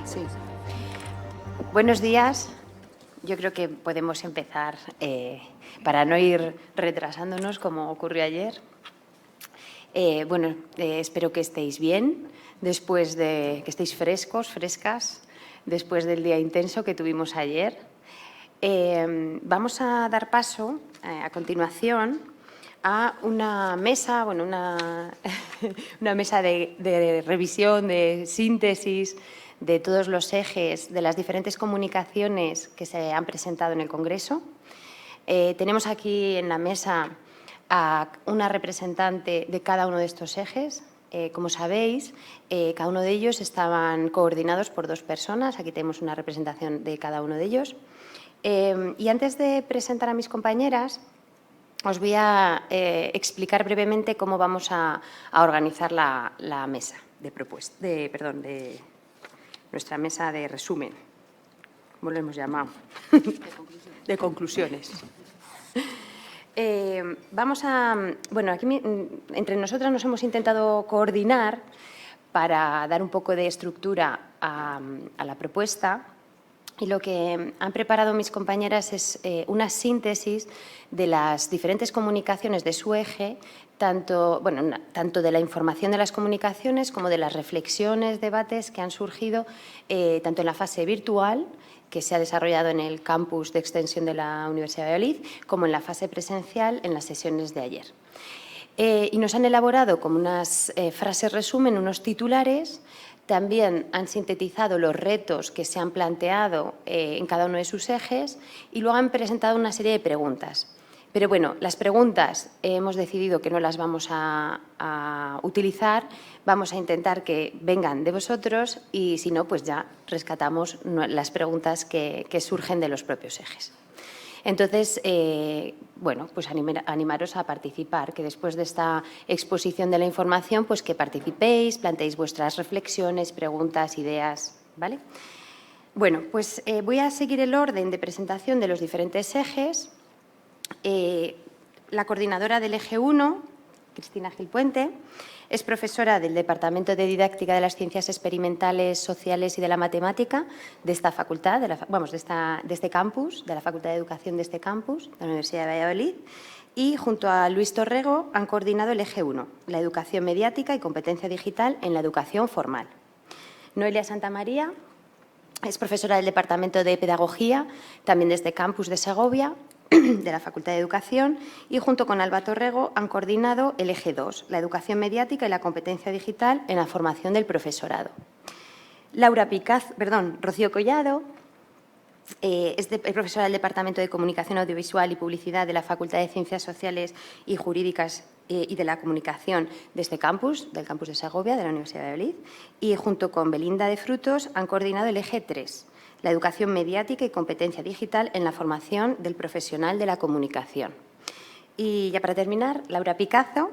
Sí. Buenos días. Yo creo que podemos empezar para no ir retrasándonos como ocurrió ayer. Espero que estéis bien, después de que estéis frescos, frescas, después del día intenso que tuvimos ayer. Vamos a dar paso a continuación a una mesa, una mesa de revisión, de síntesis de todos los ejes de las diferentes comunicaciones que se han presentado en el Congreso. Tenemos aquí en la mesa a una representante de cada uno de estos ejes. Como sabéis, cada uno de ellos estaban coordinados por dos personas. Aquí tenemos una representación de cada uno de ellos. Y antes de presentar a mis compañeras, os voy a explicar brevemente cómo vamos a organizar la mesa de nuestra mesa de resumen, como lo hemos llamado, de conclusiones. Aquí entre nosotras nos hemos intentado coordinar para dar un poco de estructura a la propuesta. Y lo que han preparado mis compañeras es una síntesis de las diferentes comunicaciones de su eje, tanto de la información de las comunicaciones como de las reflexiones, debates que han surgido tanto en la fase virtual, que se ha desarrollado en el campus de extensión de la Universidad de Valladolid, como en la fase presencial en las sesiones de ayer. Y nos han elaborado como unas frases resumen, unos titulares. También han sintetizado los retos que se han planteado en cada uno de sus ejes y luego han presentado una serie de preguntas. Pero bueno, las preguntas hemos decidido que no las vamos a utilizar, vamos a intentar que vengan de vosotros y si no, pues ya rescatamos las preguntas que surgen de los propios ejes. Entonces, pues animaros a participar, que después de esta exposición de la información, pues que participéis, planteéis vuestras reflexiones, preguntas, ideas, ¿vale? Bueno, pues voy a seguir el orden de presentación de los diferentes ejes. La coordinadora del eje 1, Cristina Gil Puente, es profesora del Departamento de Didáctica de las Ciencias Experimentales, Sociales y de la Matemática de esta facultad, de este campus, de la Facultad de Educación de este campus, de la Universidad de Valladolid. Y junto a Luis Torrego han coordinado el eje 1, la educación mediática y competencia digital en la educación formal. Noelia Santamaría es profesora del Departamento de Pedagogía, también de este campus de Segovia, de la Facultad de Educación, y junto con Alba Torrego han coordinado el eje 2, la educación mediática y la competencia digital en la formación del profesorado. Rocío Collado es profesora del Departamento de Comunicación Audiovisual y Publicidad de la Facultad de Ciencias Sociales y Jurídicas y de la Comunicación de este campus, del campus de Segovia, de la Universidad de Valladolid, y junto con Belinda de Frutos han coordinado el eje 3, la educación mediática y competencia digital en la formación del profesional de la comunicación. Y ya para terminar, Laura Picazo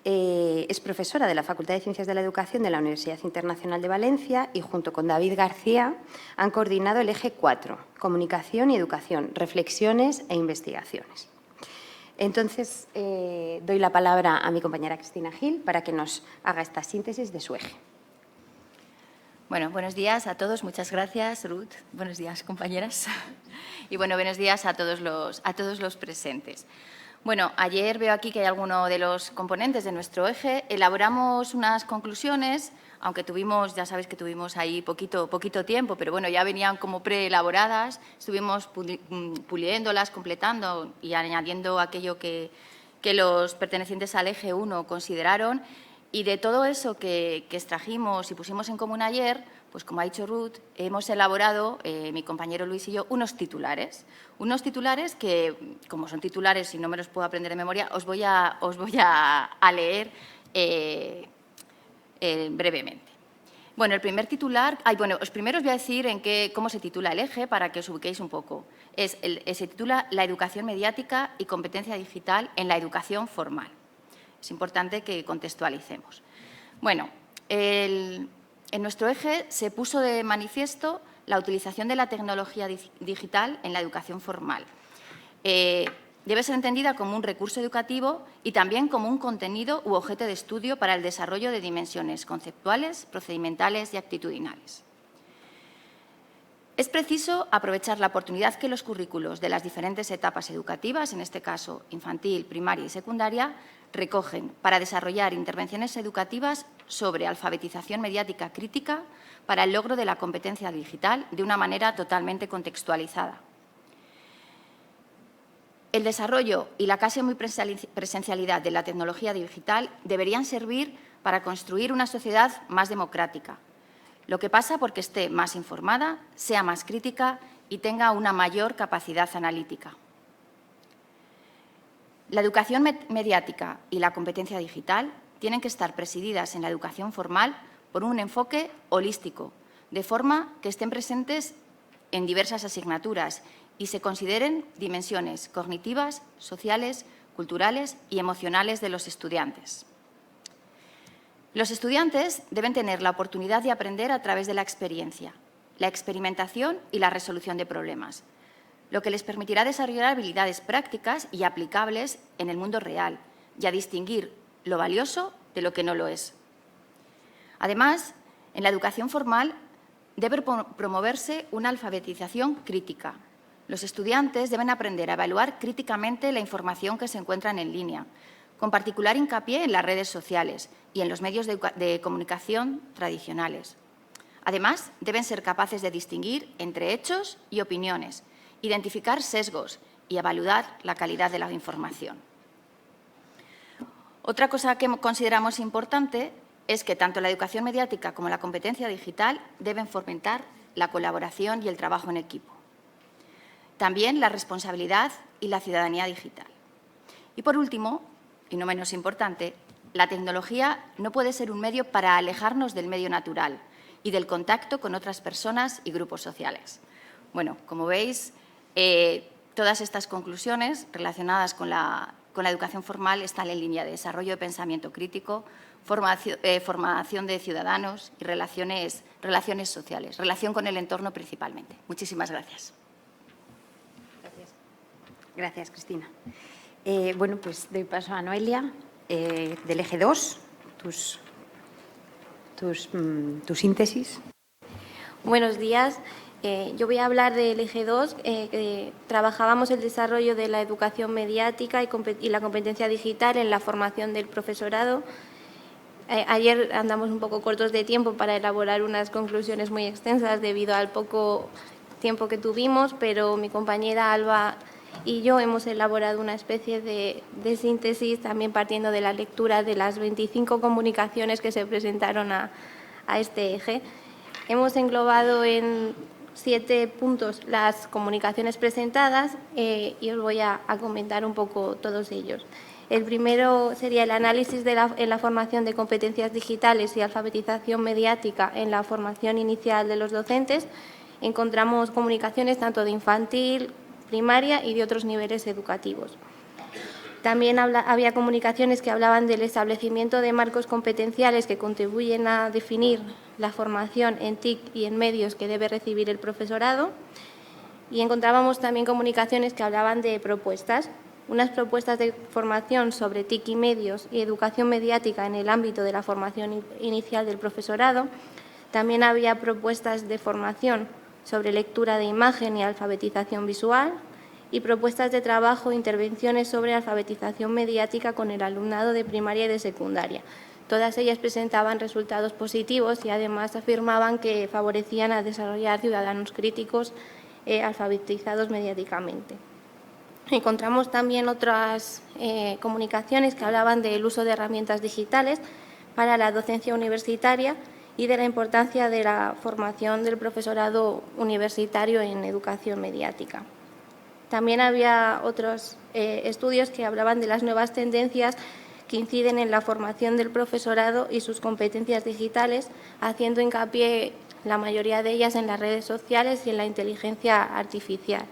es profesora de la Facultad de Ciencias de la Educación de la Universidad Internacional de Valencia y junto con David García han coordinado el eje 4, comunicación y educación, reflexiones e investigaciones. Entonces, doy la palabra a mi compañera Cristina Gil para que nos haga esta síntesis de su eje. Bueno, buenos días a todos. Muchas gracias, Ruth. Buenos días, compañeras. Y bueno, buenos días a todos los presentes. Bueno, ayer veo aquí que hay alguno de los componentes de nuestro eje. Elaboramos unas conclusiones, aunque ya sabéis que tuvimos ahí poquito tiempo, pero bueno, ya venían como preelaboradas. Estuvimos puliéndolas, completando y añadiendo aquello que los pertenecientes al eje 1 consideraron. Y de todo eso que extrajimos y pusimos en común ayer, pues como ha dicho Ruth, hemos elaborado, mi compañero Luis y yo, unos titulares. Unos titulares que, como son titulares y no me los puedo aprender de memoria, os voy a leer brevemente. Bueno, el primer titular… primero os voy a decir cómo se titula el eje para que os ubiquéis un poco. Se titula La educación mediática y competencia digital en la educación formal. Es importante que contextualicemos. Bueno, en nuestro eje se puso de manifiesto la utilización de la tecnología digital en la educación formal. Debe ser entendida como un recurso educativo y también como un contenido u objeto de estudio para el desarrollo de dimensiones conceptuales, procedimentales y actitudinales. Es preciso aprovechar la oportunidad que los currículos de las diferentes etapas educativas, en este caso infantil, primaria y secundaria, recogen para desarrollar intervenciones educativas sobre alfabetización mediática crítica para el logro de la competencia digital de una manera totalmente contextualizada. El desarrollo y la casi muy presencialidad de la tecnología digital deberían servir para construir una sociedad más democrática. Lo que pasa porque esté más informada, sea más crítica y tenga una mayor capacidad analítica. La educación mediática y la competencia digital tienen que estar presididas en la educación formal por un enfoque holístico, de forma que estén presentes en diversas asignaturas y se consideren dimensiones cognitivas, sociales, culturales y emocionales de los estudiantes. Los estudiantes deben tener la oportunidad de aprender a través de la experiencia, la experimentación y la resolución de problemas, lo que les permitirá desarrollar habilidades prácticas y aplicables en el mundo real y a distinguir lo valioso de lo que no lo es. Además, en la educación formal debe promoverse una alfabetización crítica. Los estudiantes deben aprender a evaluar críticamente la información que se encuentra en línea, con particular hincapié en las redes sociales y en los medios de comunicación tradicionales. Además, deben ser capaces de distinguir entre hechos y opiniones, identificar sesgos y evaluar la calidad de la información. Otra cosa que consideramos importante es que tanto la educación mediática como la competencia digital deben fomentar la colaboración y el trabajo en equipo. También la responsabilidad y la ciudadanía digital. Y, por último, y no menos importante, la tecnología no puede ser un medio para alejarnos del medio natural y del contacto con otras personas y grupos sociales. Bueno, como veis, todas estas conclusiones relacionadas con la educación formal están en línea de desarrollo de pensamiento crítico, formación de ciudadanos y relaciones sociales, relación con el entorno principalmente. Muchísimas gracias. Gracias, Cristina. Bueno, pues doy paso a Noelia, del eje 2, tu síntesis. Buenos días. Yo voy a hablar del eje 2. Trabajábamos el desarrollo de la educación mediática y la competencia digital en la formación del profesorado. Ayer andamos un poco cortos de tiempo para elaborar unas conclusiones muy extensas debido al poco tiempo que tuvimos, pero mi compañera Alba y yo hemos elaborado una especie de síntesis, también partiendo de la lectura de las 25 comunicaciones que se presentaron a este eje. Hemos englobado en 7 puntos las comunicaciones presentadas y os voy a comentar un poco todos ellos. El primero sería el análisis en la formación de competencias digitales y alfabetización mediática en la formación inicial de los docentes. Encontramos comunicaciones tanto de infantil, primaria y de otros niveles educativos. También había comunicaciones que hablaban del establecimiento de marcos competenciales que contribuyen a definir la formación en TIC y en medios que debe recibir el profesorado. Y encontrábamos también comunicaciones que hablaban de propuestas, unas propuestas de formación sobre TIC y medios y educación mediática en el ámbito de la formación inicial del profesorado. También había propuestas de formación sobre lectura de imagen y alfabetización visual y propuestas de trabajo e intervenciones sobre alfabetización mediática con el alumnado de primaria y de secundaria. Todas ellas presentaban resultados positivos y además afirmaban que favorecían a desarrollar ciudadanos críticos alfabetizados mediáticamente. Encontramos también otras comunicaciones que hablaban del uso de herramientas digitales para la docencia universitaria y de la importancia de la formación del profesorado universitario en educación mediática. También había otros estudios que hablaban de las nuevas tendencias que inciden en la formación del profesorado y sus competencias digitales, haciendo hincapié, la mayoría de ellas, en las redes sociales y en la inteligencia artificial.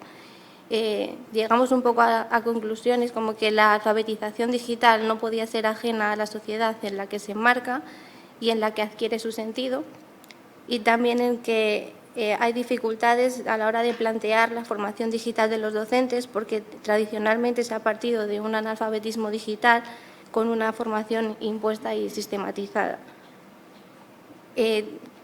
Llegamos un poco a conclusiones como que la alfabetización digital no podía ser ajena a la sociedad en la que se enmarca y en la que adquiere su sentido, y también en que hay dificultades a la hora de plantear la formación digital de los docentes, porque tradicionalmente se ha partido de un analfabetismo digital con una formación impuesta y sistematizada.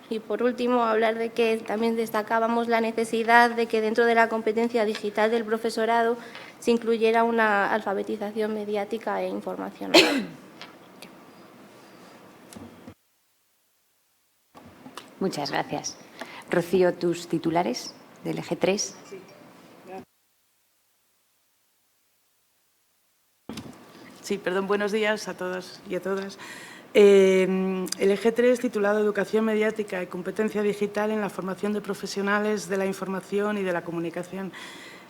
Y, por último, hablar de que también destacábamos la necesidad de que dentro de la competencia digital del profesorado se incluyera una alfabetización mediática e informacional. Muchas gracias. Rocío, tus titulares del eje 3. Sí, perdón, buenos días a todos y a todas. El eje 3, titulado Educación mediática y competencia digital en la formación de profesionales de la información y de la comunicación.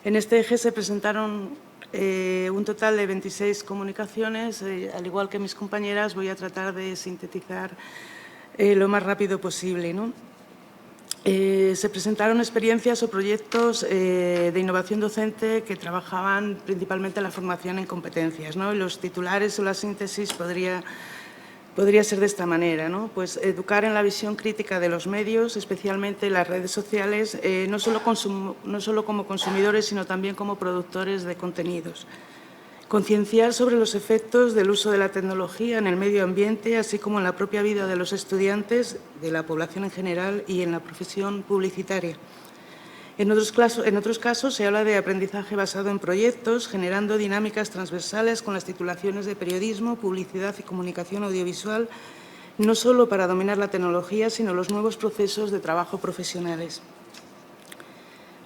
En este eje se presentaron un total de 26 comunicaciones. Al igual que mis compañeras, voy a tratar de sintetizar lo más rápido posible, ¿no? Se presentaron experiencias o proyectos de innovación docente que trabajaban principalmente en la formación en competencias, ¿no? Los titulares o la síntesis podría ser de esta manera, ¿no? Pues educar en la visión crítica de los medios, especialmente las redes sociales, no solo como consumidores, sino también como productores de contenidos. Concienciar sobre los efectos del uso de la tecnología en el medio ambiente, así como en la propia vida de los estudiantes, de la población en general y en la profesión publicitaria. En otros casos se habla de aprendizaje basado en proyectos, generando dinámicas transversales con las titulaciones de periodismo, publicidad y comunicación audiovisual, no solo para dominar la tecnología, sino los nuevos procesos de trabajo profesionales.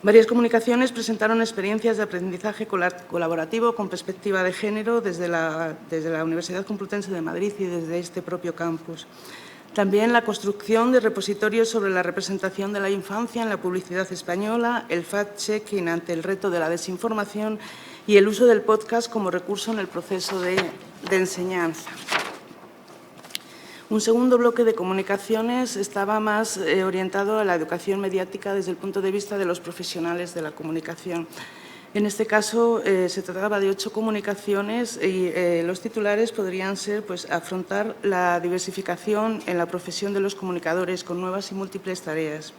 Varias comunicaciones presentaron experiencias de aprendizaje colaborativo con perspectiva de género desde la Universidad Complutense de Madrid y desde este propio campus. También la construcción de repositorios sobre la representación de la infancia en la publicidad española, el fact-checking ante el reto de la desinformación y el uso del podcast como recurso en el proceso de enseñanza. Un segundo bloque de comunicaciones estaba más orientado a la educación mediática desde el punto de vista de los profesionales de la comunicación. En este caso, se trataba de 8 comunicaciones y los titulares podrían ser pues, afrontar la diversificación en la profesión de los comunicadores con nuevas y múltiples tareas.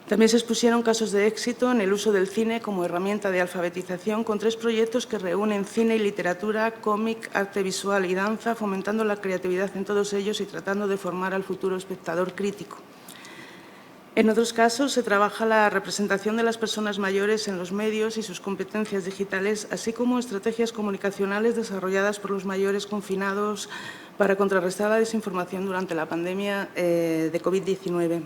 También se expusieron casos de éxito en el uso del cine como herramienta de alfabetización con 3 proyectos que reúnen cine y literatura, cómic, arte visual y danza, fomentando la creatividad en todos ellos y tratando de formar al futuro espectador crítico. En otros casos se trabaja la representación de las personas mayores en los medios y sus competencias digitales, así como estrategias comunicacionales desarrolladas por los mayores confinados para contrarrestar la desinformación durante la pandemia de COVID-19.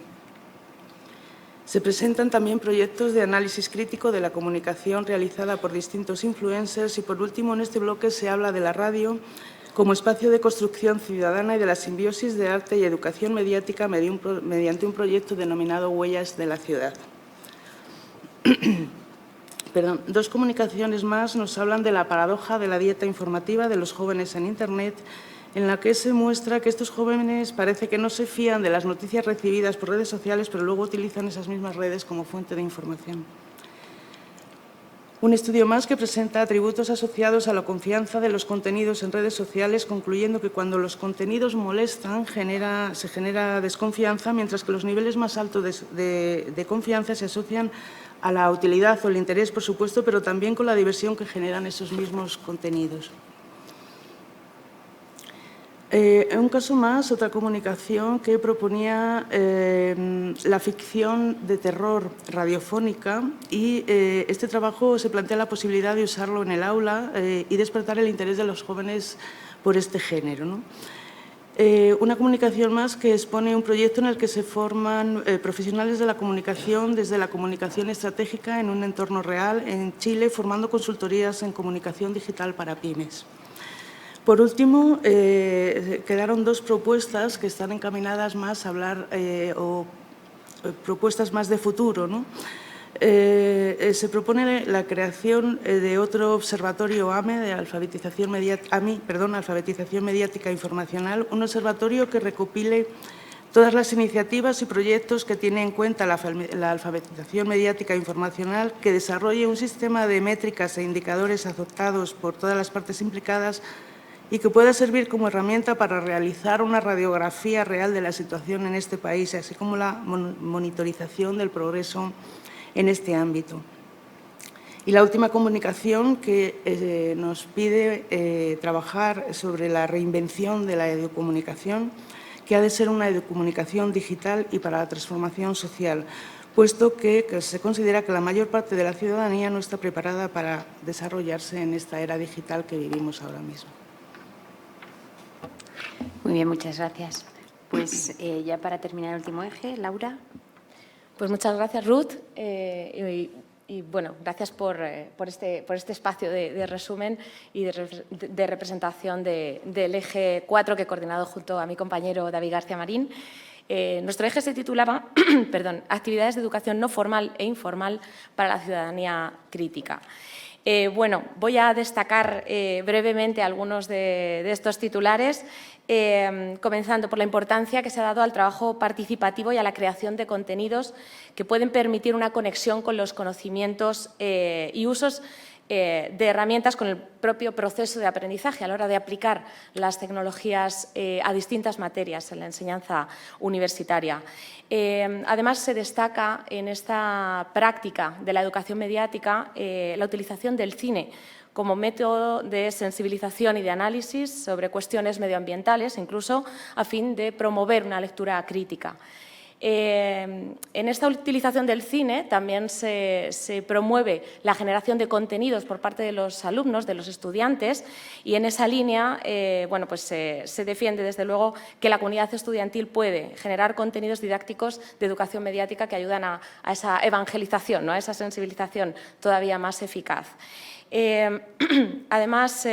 Se presentan también proyectos de análisis crítico de la comunicación realizada por distintos influencers y, por último, en este bloque se habla de la radio como espacio de construcción ciudadana y de la simbiosis de arte y educación mediática mediante un proyecto denominado Huellas de la Ciudad. Perdón, 2 comunicaciones más nos hablan de la paradoja de la dieta informativa de los jóvenes en Internet, en la que se muestra que estos jóvenes parece que no se fían de las noticias recibidas por redes sociales, pero luego utilizan esas mismas redes como fuente de información. Un estudio más que presenta atributos asociados a la confianza de los contenidos en redes sociales, concluyendo que cuando los contenidos molestan se genera desconfianza, mientras que los niveles más altos de confianza se asocian a la utilidad o el interés, por supuesto, pero también con la diversión que generan esos mismos contenidos. En un caso más, otra comunicación que proponía la ficción de terror radiofónica y este trabajo se plantea la posibilidad de usarlo en el aula y despertar el interés de los jóvenes por este género, ¿no? Una comunicación más que expone un proyecto en el que se forman profesionales de la comunicación desde la comunicación estratégica en un entorno real en Chile, formando consultorías en comunicación digital para pymes. Por último, quedaron 2 propuestas que están encaminadas más a hablar o propuestas más de futuro, ¿no? Se propone la creación de otro observatorio AME, de alfabetización mediática informacional, un observatorio que recopile todas las iniciativas y proyectos que tiene en cuenta la alfabetización mediática informacional, que desarrolle un sistema de métricas e indicadores adoptados por todas las partes implicadas y que pueda servir como herramienta para realizar una radiografía real de la situación en este país, así como la monitorización del progreso en este ámbito. Y la última comunicación que nos pide trabajar sobre la reinvención de la educomunicación, que ha de ser una educomunicación digital y para la transformación social, puesto que se considera que la mayor parte de la ciudadanía no está preparada para desarrollarse en esta era digital que vivimos ahora mismo. Muy bien, muchas gracias. Pues ya para terminar el último eje, Laura. Pues muchas gracias, Ruth. Y bueno, gracias por este espacio de resumen y de representación del eje 4 que he coordinado junto a mi compañero David García Marín. Nuestro eje se titulaba Actividades de educación no formal e informal para la ciudadanía crítica. Bueno, voy a destacar brevemente algunos de estos titulares, comenzando por la importancia que se ha dado al trabajo participativo y a la creación de contenidos que pueden permitir una conexión con los conocimientos y usos de herramientas con el propio proceso de aprendizaje a la hora de aplicar las tecnologías a distintas materias en la enseñanza universitaria. Además, se destaca en esta práctica de la educación mediática la utilización del cine como método de sensibilización y de análisis sobre cuestiones medioambientales, incluso a fin de promover una lectura crítica. En esta utilización del cine también se promueve la generación de contenidos por parte de los alumnos, de los estudiantes, y en esa línea bueno, pues se defiende desde luego que la comunidad estudiantil puede generar contenidos didácticos de educación mediática que ayudan a esa evangelización, ¿no?, a esa sensibilización todavía más eficaz. Además,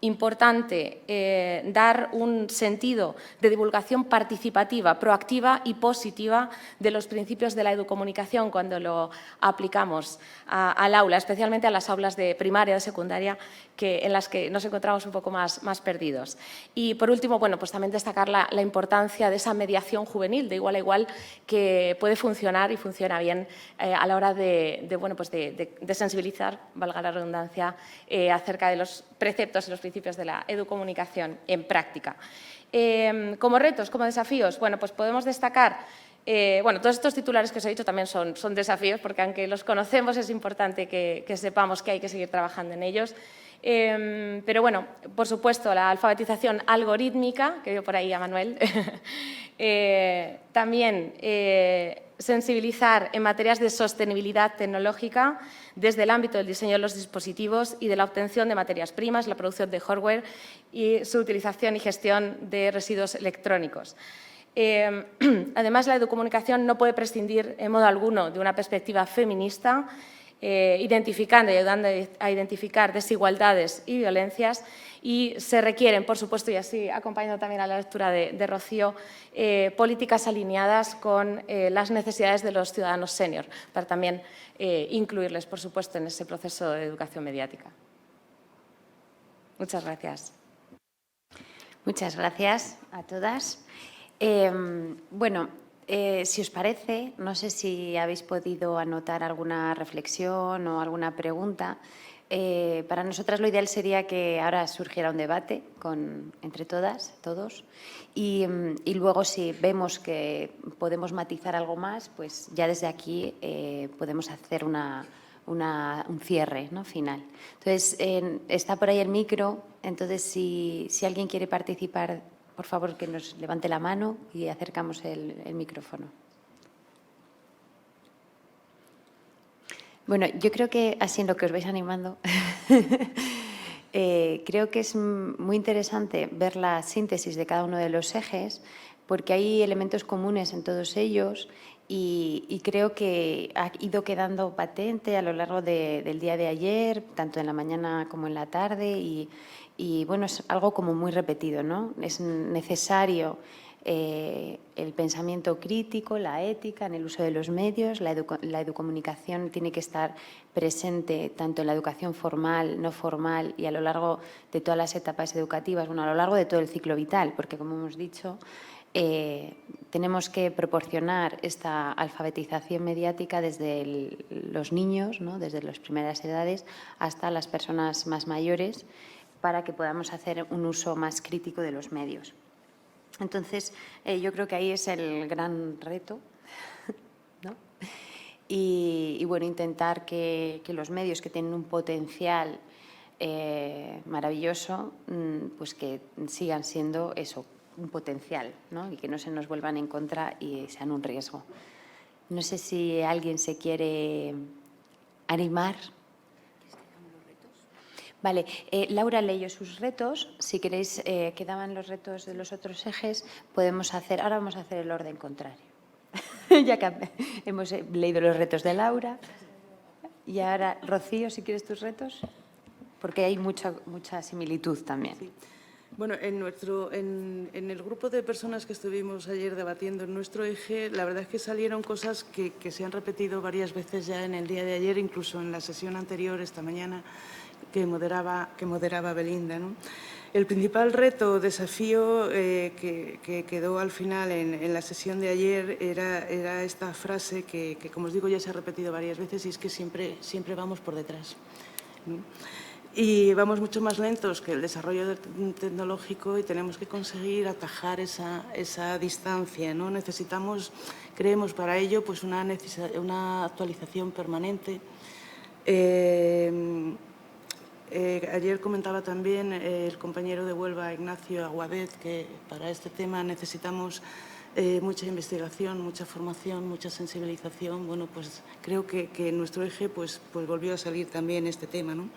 importante dar un sentido de divulgación participativa, proactiva y positiva de los principios de la educomunicación cuando lo aplicamos al aula, especialmente a las aulas de primaria, de secundaria, en las que nos encontramos un poco más perdidos. Y, por último, bueno, pues también destacar la importancia de esa mediación juvenil de igual a igual que puede funcionar y funciona bien a la hora bueno, pues de sensibilizar, valga la redundancia, acerca de los preceptos y los principios de la educomunicación en práctica. Como retos, como desafíos, bueno, pues podemos destacar, bueno, todos estos titulares que os he dicho también son desafíos, porque aunque los conocemos es importante que sepamos que hay que seguir trabajando en ellos. Pero bueno, por supuesto, la alfabetización algorítmica, que veo por ahí a Manuel, también sensibilizar en materias de sostenibilidad tecnológica desde el ámbito del diseño de los dispositivos y de la obtención de materias primas, la producción de hardware y su utilización y gestión de residuos electrónicos. Además, la educomunicación no puede prescindir en modo alguno de una perspectiva feminista, identificando y ayudando a identificar desigualdades y violencias, y se requieren, por supuesto, y así acompañando también a la lectura de Rocío, políticas alineadas con las necesidades de los ciudadanos senior, para también incluirles, por supuesto, en ese proceso de educación mediática. Muchas gracias. Muchas gracias a todas. Bueno, si os parece, no sé si habéis podido anotar alguna reflexión o alguna pregunta. Para nosotras lo ideal sería que ahora surgiera un debate entre todas, todos, y luego si vemos que podemos matizar algo más, pues ya desde aquí podemos hacer un cierre, ¿no?, final. Entonces, está por ahí el micro, entonces si alguien quiere participar, por favor, que nos levante la mano y acercamos el micrófono. Bueno, yo creo que, así en lo que os vais animando, creo que es muy interesante ver la síntesis de cada uno de los ejes, porque hay elementos comunes en todos ellos y creo que ha ido quedando patente a lo largo del día de ayer, tanto en la mañana como en la tarde, y bueno, es algo como muy repetido, ¿no? Es necesario el pensamiento crítico, la ética en el uso de los medios, la educomunicación tiene que estar presente tanto en la educación formal, no formal y a lo largo de todas las etapas educativas, bueno, a lo largo de todo el ciclo vital, porque como hemos dicho, tenemos que proporcionar esta alfabetización mediática desde los niños, ¿no?, desde las primeras edades hasta las personas más mayores, para que podamos hacer un uso más crítico de los medios. Entonces, yo creo que ahí es el gran reto, ¿no? Y bueno, intentar que los medios que tienen un potencial maravilloso, pues que sigan siendo eso, un potencial, ¿no? Y que no se nos vuelvan en contra y sean un riesgo. No sé si alguien se quiere animar. Vale, Laura leyó sus retos. Si queréis, quedaban los retos de los otros ejes, podemos hacer… Ahora vamos a hacer el orden contrario. Ya que hemos leído los retos de Laura. Y ahora, Rocío, si quieres tus retos, porque hay mucha similitud también. Sí. Bueno, en el grupo de personas que estuvimos ayer debatiendo en nuestro eje, la verdad es que salieron cosas que se han repetido varias veces ya en el día de ayer, incluso en la sesión anterior, esta mañana, que moderaba Belinda, ¿no? El principal reto o desafío que quedó al final en la sesión de ayer era esta frase que, como os digo, ya se ha repetido varias veces, y es que siempre vamos por detrás, ¿no? Y vamos mucho más lentos que el desarrollo tecnológico y tenemos que conseguir atajar esa distancia, ¿no? Creemos para ello pues una actualización permanente. Ayer comentaba también el compañero de Huelva, Ignacio Aguadet, que para este tema necesitamos mucha investigación, mucha formación, mucha sensibilización. Bueno, pues creo que en nuestro eje pues volvió a salir también este tema, ¿no?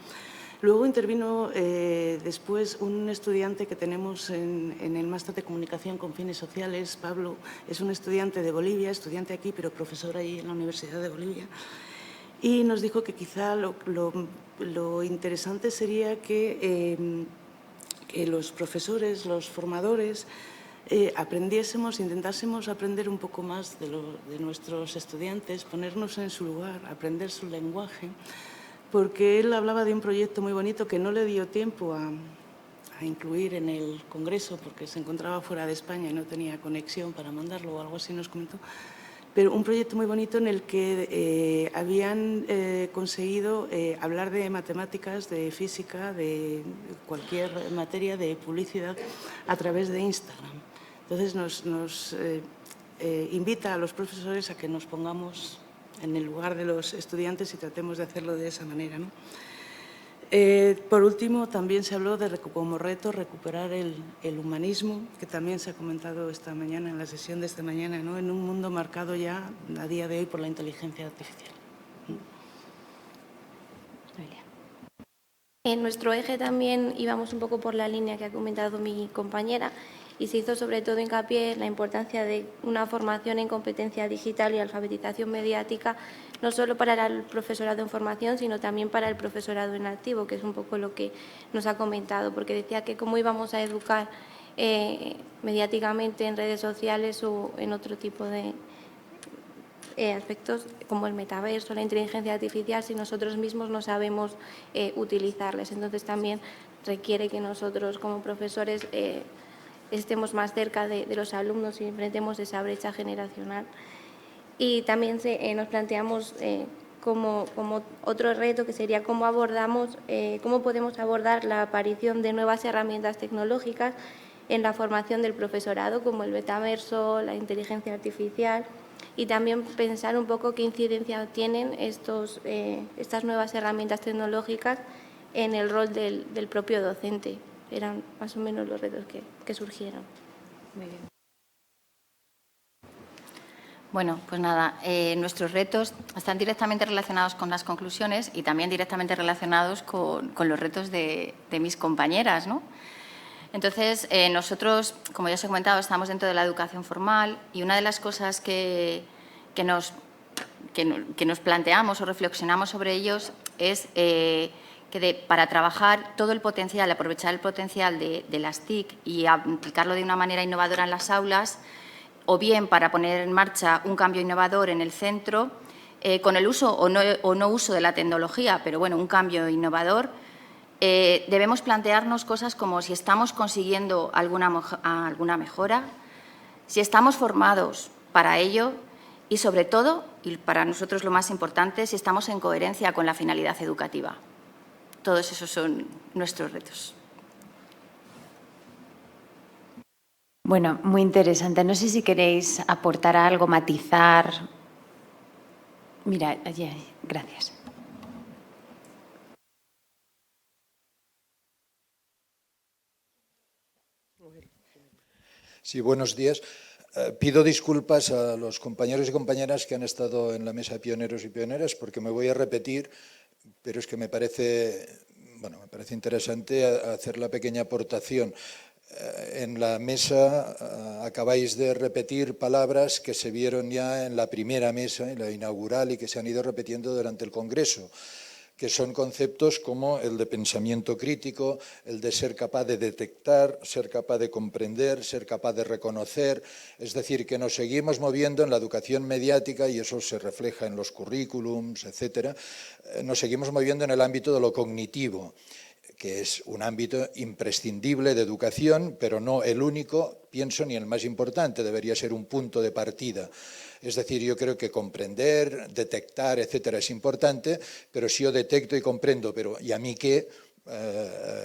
Luego intervino después un estudiante que tenemos en el máster de comunicación con fines sociales, Pablo. Es un estudiante de Bolivia, estudiante aquí, pero profesor ahí en la Universidad de Bolivia. Y nos dijo que quizá lo interesante sería que los profesores, los formadores, intentásemos aprender un poco más de nuestros estudiantes, ponernos en su lugar, aprender su lenguaje, porque él hablaba de un proyecto muy bonito que no le dio tiempo a incluir en el Congreso porque se encontraba fuera de España y no tenía conexión para mandarlo o algo así nos comentó. Pero un proyecto muy bonito en el que habían conseguido hablar de matemáticas, de física, de cualquier materia, de publicidad, a través de Instagram. Entonces nos invita a los profesores a que nos pongamos en el lugar de los estudiantes y tratemos de hacerlo de esa manera, ¿no? Por último, también se habló como reto recuperar el humanismo, que también se ha comentado esta mañana, en la sesión de esta mañana, ¿no? En un mundo marcado ya a día de hoy por la inteligencia artificial. En nuestro eje también íbamos un poco por la línea que ha comentado mi compañera y se hizo sobre todo hincapié en la importancia de una formación en competencia digital y alfabetización mediática, no solo para el profesorado en formación, sino también para el profesorado en activo, que es un poco lo que nos ha comentado, porque decía que cómo íbamos a educar mediáticamente en redes sociales o en otro tipo de aspectos como el metaverso, la inteligencia artificial, si nosotros mismos no sabemos utilizarles. Entonces también requiere que nosotros como profesores estemos más cerca de los alumnos y enfrentemos esa brecha generacional. Y también nos planteamos como otro reto que sería cómo podemos abordar la aparición de nuevas herramientas tecnológicas en la formación del profesorado, como el metaverso, la inteligencia artificial, y también pensar un poco qué incidencia tienen estas nuevas herramientas tecnológicas en el rol del propio docente. Eran más o menos los retos que surgieron. Muy bien. Bueno, pues nada, nuestros retos están directamente relacionados con las conclusiones y también directamente relacionados con los retos de mis compañeras, ¿no? Entonces, nosotros, como ya os he comentado, estamos dentro de la educación formal y una de las cosas que nos planteamos o reflexionamos sobre ellos es para trabajar todo el potencial, aprovechar el potencial de las TIC y aplicarlo de una manera innovadora en las aulas, o bien para poner en marcha un cambio innovador en el centro, con el uso o no uso de la tecnología, pero bueno, un cambio innovador, debemos plantearnos cosas como si estamos consiguiendo alguna mejora, si estamos formados para ello y, sobre todo, y para nosotros lo más importante, si estamos en coherencia con la finalidad educativa. Todos esos son nuestros retos. Bueno, muy interesante. No sé si queréis aportar algo, matizar. Mira, allí, gracias. Sí, buenos días. Pido disculpas a los compañeros y compañeras que han estado en la mesa de pioneros y pioneras porque me voy a repetir, pero es que me parece interesante hacer la pequeña aportación. En la mesa acabáis de repetir palabras que se vieron ya en la primera mesa, en la inaugural, y que se han ido repitiendo durante el Congreso, que son conceptos como el de pensamiento crítico, el de ser capaz de detectar, ser capaz de comprender, ser capaz de reconocer. Es decir, que nos seguimos moviendo en la educación mediática, y eso se refleja en los currículums, etcétera. Nos seguimos moviendo en el ámbito de lo cognitivo, que es un ámbito imprescindible de educación, pero no el único, pienso, ni el más importante. Debería ser un punto de partida. Es decir, yo creo que comprender, detectar, etcétera, es importante, pero si yo detecto y comprendo, pero ¿y a mí qué?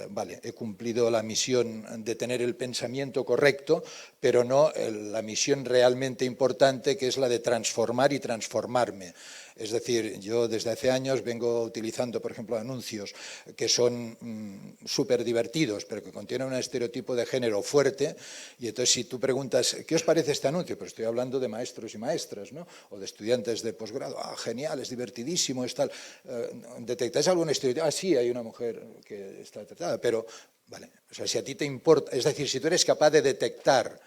Vale, he cumplido la misión de tener el pensamiento correcto, pero no la misión realmente importante, que es la de transformar y transformarme. Es decir, yo desde hace años vengo utilizando, por ejemplo, anuncios que son súper divertidos, pero que contienen un estereotipo de género fuerte, y entonces si tú preguntas, ¿qué os parece este anuncio? Pues estoy hablando de maestros y maestras, ¿no? O de estudiantes de posgrado. ¡Ah, genial, es divertidísimo! Es tal. ¿Detectáis algún estereotipo? Ah, sí, hay una mujer que está tratada, pero, vale, o sea, si a ti te importa, es decir, si tú eres capaz de detectar,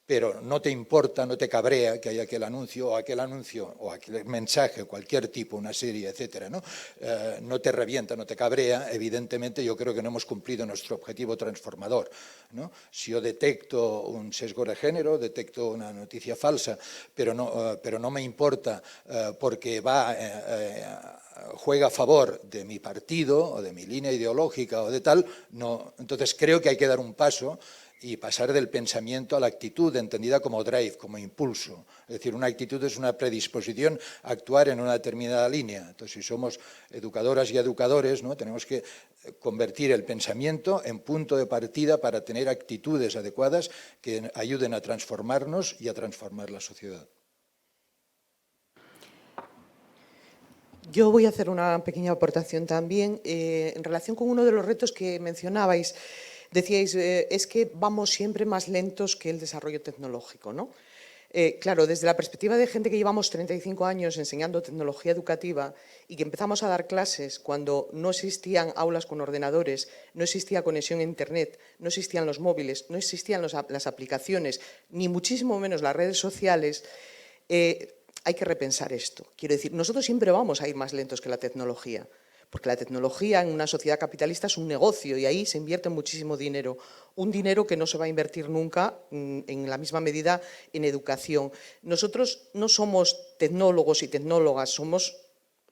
pero no te importa, no te cabrea que haya aquel anuncio o aquel mensaje, cualquier tipo, una serie, etcétera, ¿no? No te revienta, no te cabrea, evidentemente yo creo que no hemos cumplido nuestro objetivo transformador, ¿no? Si yo detecto un sesgo de género, detecto una noticia falsa, pero no me importa porque juega a favor de mi partido o de mi línea ideológica o de tal, no. Entonces creo que hay que dar un paso y pasar del pensamiento a la actitud, entendida como drive, como impulso. Es decir, una actitud es una predisposición a actuar en una determinada línea. Entonces, si somos educadoras y educadores, ¿no?, tenemos que convertir el pensamiento en punto de partida para tener actitudes adecuadas que ayuden a transformarnos y a transformar la sociedad. Yo voy a hacer una pequeña aportación también en relación con uno de los retos que mencionabais. Decíais, es que vamos siempre más lentos que el desarrollo tecnológico, ¿no? Claro, desde la perspectiva de gente que llevamos 35 años enseñando tecnología educativa y que empezamos a dar clases cuando no existían aulas con ordenadores, no existía conexión a Internet, no existían los móviles, no existían las aplicaciones, ni muchísimo menos las redes sociales, hay que repensar esto. Quiero decir, nosotros siempre vamos a ir más lentos que la tecnología, porque la tecnología en una sociedad capitalista es un negocio y ahí se invierte muchísimo dinero, un dinero que no se va a invertir nunca en la misma medida en educación. Nosotros no somos tecnólogos y tecnólogas, somos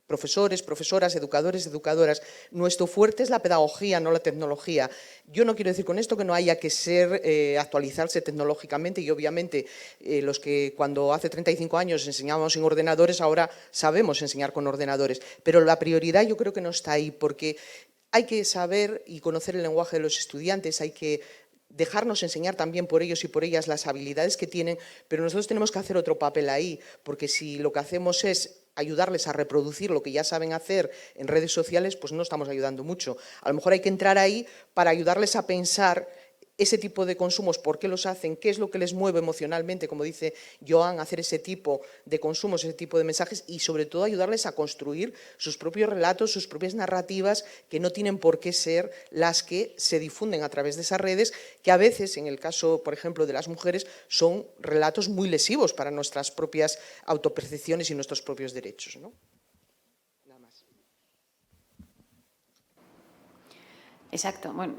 profesores, profesoras, educadores, educadoras. Nuestro fuerte es la pedagogía, no la tecnología. Yo no quiero decir con esto que no haya que actualizarse tecnológicamente y obviamente los que cuando hace 35 años enseñábamos en ordenadores, ahora sabemos enseñar con ordenadores. Pero la prioridad yo creo que no está ahí porque hay que saber y conocer el lenguaje de los estudiantes, hay que dejarnos enseñar también por ellos y por ellas las habilidades que tienen, pero nosotros tenemos que hacer otro papel ahí, porque si lo que hacemos es ayudarles a reproducir lo que ya saben hacer en redes sociales, pues no estamos ayudando mucho. A lo mejor hay que entrar ahí para ayudarles a pensar ese tipo de consumos, por qué los hacen, qué es lo que les mueve emocionalmente, como dice Joan, hacer ese tipo de consumos, ese tipo de mensajes y sobre todo ayudarles a construir sus propios relatos, sus propias narrativas que no tienen por qué ser las que se difunden a través de esas redes, que a veces, en el caso, por ejemplo, de las mujeres, son relatos muy lesivos para nuestras propias autopercepciones y nuestros propios derechos, ¿no? Exacto. Bueno,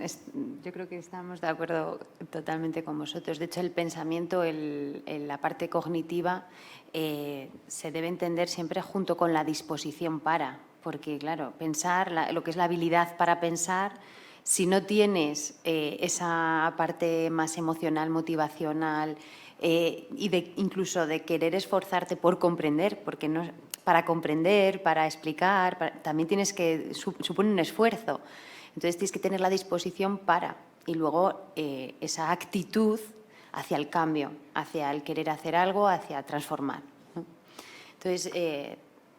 yo creo que estamos de acuerdo totalmente con vosotros. De hecho, el pensamiento, la parte cognitiva, se debe entender siempre junto con la disposición para, porque, claro, pensar, lo que es la habilidad para pensar, si no tienes esa parte más emocional, motivacional y incluso de querer esforzarte por comprender, porque no, para comprender, para explicar, también tienes que supone un esfuerzo. Entonces tienes que tener la disposición para y luego esa actitud hacia el cambio, hacia el querer hacer algo, hacia transformar, ¿no? Entonces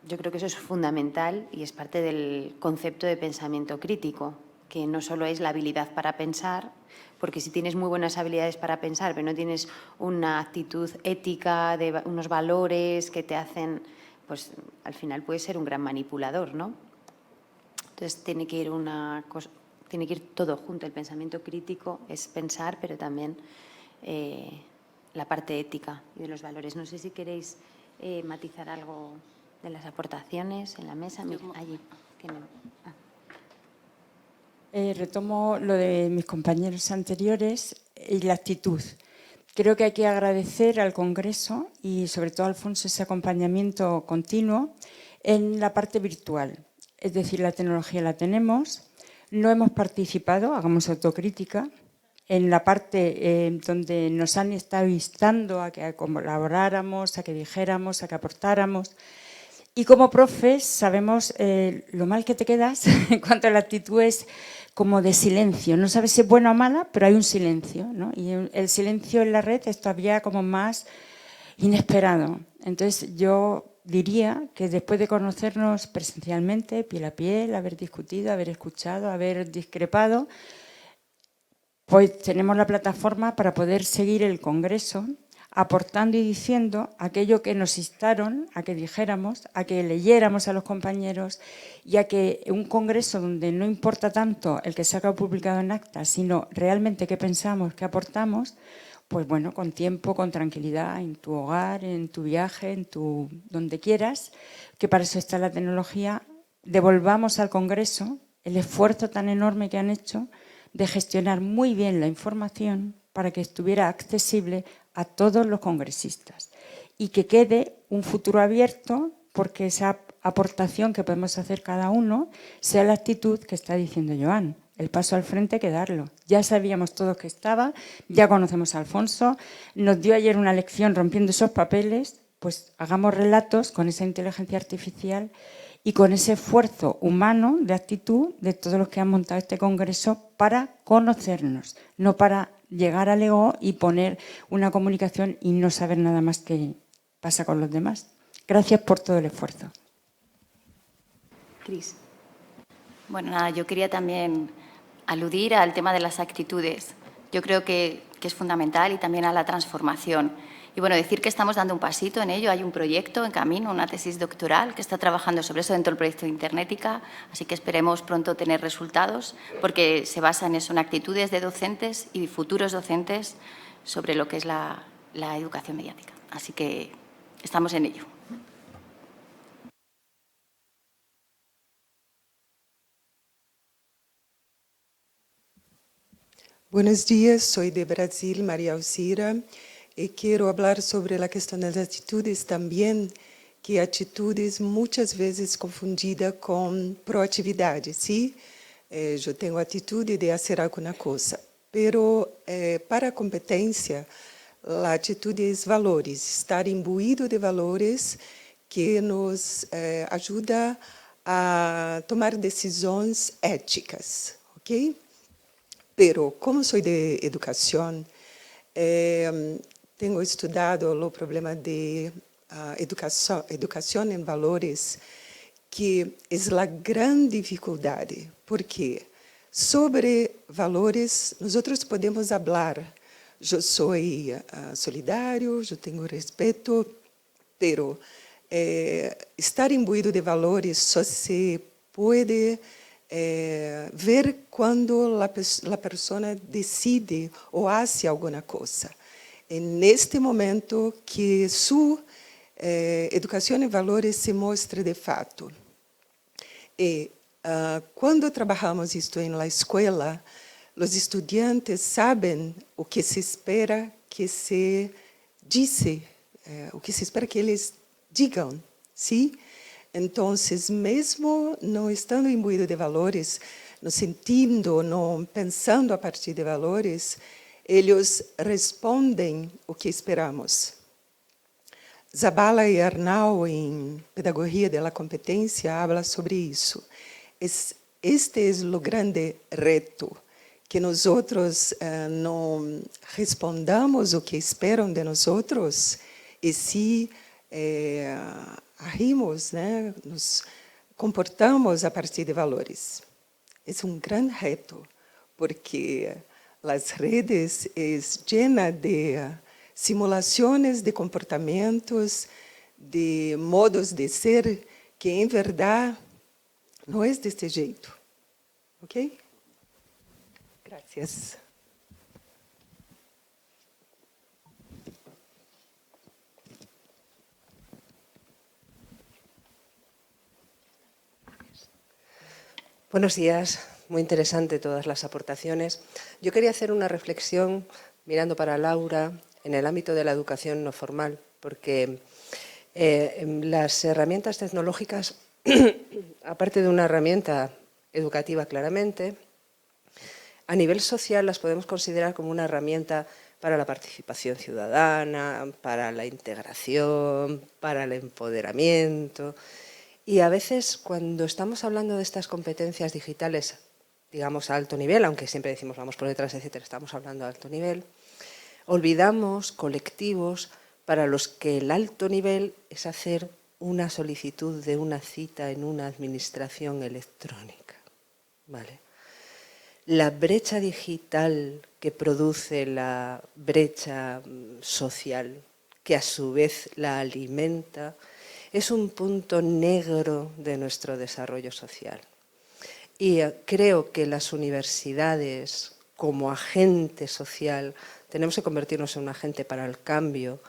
yo creo que eso es fundamental y es parte del concepto de pensamiento crítico, que no solo es la habilidad para pensar, porque si tienes muy buenas habilidades para pensar, pero no tienes una actitud ética, de unos valores que te hacen, pues al final puedes ser un gran manipulador, ¿no? Entonces tiene que ir todo junto. El pensamiento crítico es pensar, pero también la parte ética y de los valores. No sé si queréis matizar algo de las aportaciones en la mesa. Mira, allí. Retomo lo de mis compañeros anteriores y la actitud. Creo que hay que agradecer al Congreso y sobre todo a Alfonso ese acompañamiento continuo en la parte virtual. Es decir, la tecnología la tenemos, no hemos participado, hagamos autocrítica, en la parte donde nos han estado instando a que colaboráramos, a que dijéramos, a que aportáramos. Y como profes sabemos lo mal que te quedas en cuanto a la actitud es como de silencio. No sabes si es buena o mala, pero hay un silencio, ¿no? Y el silencio en la red es todavía como más inesperado. Entonces yo diría que después de conocernos presencialmente, piel a piel, haber discutido, haber escuchado, haber discrepado, pues tenemos la plataforma para poder seguir el Congreso aportando y diciendo aquello que nos instaron a que dijéramos, a que leyéramos a los compañeros y a que un congreso donde no importa tanto el que se ha publicado en acta, sino realmente qué pensamos, qué aportamos, pues bueno, con tiempo, con tranquilidad, en tu hogar, en tu viaje, donde quieras, que para eso está la tecnología, devolvamos al congreso el esfuerzo tan enorme que han hecho de gestionar muy bien la información para que estuviera accesible a todos los congresistas y que quede un futuro abierto porque esa aportación que podemos hacer cada uno sea la actitud que está diciendo Joan. El paso al frente hay que darlo. Ya sabíamos todos que estaba, ya conocemos a Alfonso, nos dio ayer una lección rompiendo esos papeles, pues hagamos relatos con esa inteligencia artificial y con ese esfuerzo humano de actitud de todos los que han montado este congreso para conocernos, no para llegar al ego y poner una comunicación y no saber nada más qué pasa con los demás. Gracias por todo el esfuerzo. Cris. Bueno, nada, yo quería también aludir al tema de las actitudes. Yo creo que es fundamental y también a la transformación. Y bueno, decir que estamos dando un pasito en ello. Hay un proyecto en camino, una tesis doctoral que está trabajando sobre eso dentro del proyecto de Internética, así que esperemos pronto tener resultados porque se basa en eso, en actitudes de docentes y futuros docentes sobre lo que es la educación mediática. Así que estamos en ello. Buenos días, soy de Brasil, María Alcira, y quiero hablar sobre la cuestión de las actitudes también, que actitudes muchas veces confundida con proactividad, ¿sí? Yo tengo actitud de hacer alguna cosa, pero para competencia, la actitud es valores, estar imbuido de valores que nos ajuda a tomar decisões éticas, ¿ok? Pero, como sou de educação, tenho estudado o problema de educação em valores, que é a grande dificuldade, porque sobre valores nós podemos falar. Eu sou solidário, eu tenho respeito, pero estar imbuído de valores só se pode ver quando a pessoa decide ou faz alguma coisa. É neste momento que sua educação em valores se mostra de fato. E quando trabalhamos isto na escola, os estudantes sabem o que se espera que se dice, o que se espera que eles digam, sim? Então, mesmo não estando imbuído de valores, não sentindo, não pensando a partir de valores, eles respondem o que esperamos. Zabala e Arnau, em Pedagogia da Competência, habla sobre isso. Este é o grande reto, que nós não respondamos o que esperam de nós e se agimos, né, nos comportamos a partir de valores. É um grande reto, porque las redes es llena de simulaciones de comportamientos, de modos de ser, que en verdad no es de este jeito. ¿Ok? Gracias. Buenos días, muy interesante todas las aportaciones. Yo quería hacer una reflexión mirando para Laura en el ámbito de la educación no formal, porque las herramientas tecnológicas, aparte de una herramienta educativa claramente, a nivel social las podemos considerar como una herramienta para la participación ciudadana, para la integración, para el empoderamiento. Y a veces cuando estamos hablando de estas competencias digitales, digamos a alto nivel, aunque siempre decimos vamos por detrás, etcétera, estamos hablando a alto nivel, olvidamos colectivos para los que el alto nivel es hacer una solicitud de una cita en una administración electrónica. ¿Vale? La brecha digital que produce la brecha social, que a su vez la alimenta, es un punto negro de nuestro desarrollo social. Y creo que las universidades, como agente social, tenemos que convertirnos en un agente para el cambio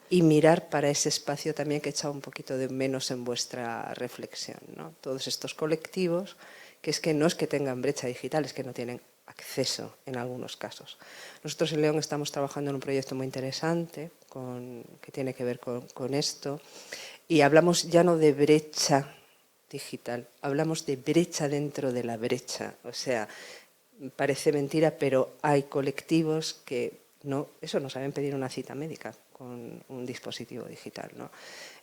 y mirar para ese espacio también que he echado un poquito de menos en vuestra reflexión, ¿no? Todos estos colectivos, que es que no es que tengan brecha digital, es que no tienen acceso en algunos casos. Nosotros en León estamos trabajando en un proyecto muy interesante que tiene que ver con esto. Y hablamos ya no de brecha digital, hablamos de brecha dentro de la brecha. O sea, parece mentira, pero hay colectivos que no saben pedir una cita médica con un dispositivo digital, ¿no?